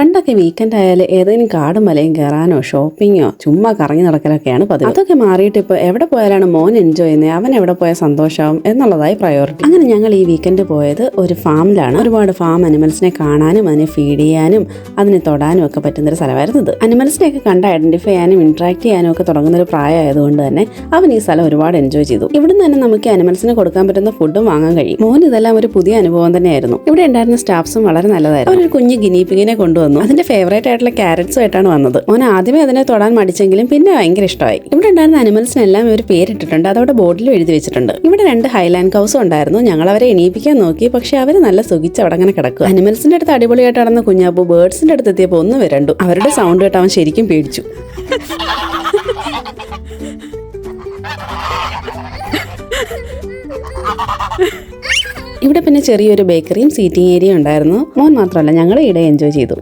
പണ്ടൊക്കെ വീക്കെൻഡ് ആയാലും ഏതെങ്കിലും കാടും മലയും കയറാനോ ഷോപ്പിങ്ങോ ചുമ്മാ കറങ്ങി നടക്കലൊക്കെയാണ് പതിവ്. അതൊക്കെ മാറിയിട്ട് ഇപ്പോൾ എവിടെ പോയാലാണ് മോൻ എൻജോയ് ചെയ്യുന്നത്, അവൻ എവിടെ പോയാൽ സന്തോഷമാവും എന്നുള്ളതായി പ്രയോറിറ്റി. അങ്ങനെ ഞങ്ങൾ ഈ വീക്കെൻഡ് പോയത് ഒരു ഫാമിലാണ്. ഒരുപാട് ഫാം അനിമൽസിനെ കാണാനും അതിനെ ഫീഡ് ചെയ്യാനും അതിനെ തൊടാനും ഒക്കെ പറ്റുന്നൊരു സ്ഥലമായിരുന്നു ഇത്. അനിമൽസിനെയൊക്കെ കണ്ട് ഐഡന്റിഫൈ ചെയ്യാനും ഇന്ററാക്ട് ചെയ്യാനും ഒക്കെ തുടങ്ങുന്ന ഒരു പ്രായമായതുകൊണ്ട് തന്നെ അവൻ ഈ സ്ഥലം ഒരുപാട് എൻജോയ് ചെയ്തു. ഇവിടുന്ന് തന്നെ നമുക്ക് അനിമൽസിന് കൊടുക്കാൻ പറ്റുന്ന ഫുഡും വാങ്ങാൻ കഴിയും. മോൻ ഇതെല്ലാം ഒരു പുതിയ അനുഭവം തന്നെയായിരുന്നു. ഇവിടെ ഉണ്ടായിരുന്ന സ്റ്റാഫ്സും വളരെ നല്ലതായിരുന്നു. അവരൊരു കുഞ്ഞ് ഗിനിപിങ്ങിനെ കൊണ്ടുവന്നു. അതിന്റെ ഫേവറേറ്റ് ആയിട്ടുള്ള ക്യാരറ്റ്സും ആയിട്ടാണ് വന്നത്. മോൻ ആദ്യമേ അതിനെ തൊടാൻ മടിച്ചെങ്കിലും പിന്നെ ഭയങ്കര ഇഷ്ടമായി. ഇവിടെ ഉണ്ടായിരുന്ന അനിമൽസിനെല്ലാം ഇവർ പേരിട്ടിട്ടുണ്ട്. അതവിടെ ബോർഡിലും എഴുതി വെച്ചിട്ടുണ്ട്. ഇവിടെ 2 ഹൈലാൻഡ് കൗസും ഉണ്ടായിരുന്നു. ഞങ്ങൾ അവരെ എണീപ്പിക്കാൻ നോക്കി, പക്ഷെ അവർ നല്ല സുഖിച്ച് അവിടെ അങ്ങനെ കിടക്കുക. അനിമൽസിന്റെ അടുത്ത് അടിപൊളിയായിട്ട് നടന്ന കുഞ്ഞാപ്പു ബേർഡ്സിന്റെ അടുത്ത് എത്തിയപ്പോൾ ഒന്ന് വരണ്ടു. അവരുടെ സൗണ്ട് കേട്ട് അവൻ ശരിക്കും പേടിച്ചു. ഇവിടെ പിന്നെ ചെറിയൊരു ബേക്കറിയും സീറ്റിംഗ് ഏരിയയും ഉണ്ടായിരുന്നു. മോൻ മാത്രമല്ല ഞങ്ങൾ ഇവിടെ എൻജോയ് ചെയ്തു.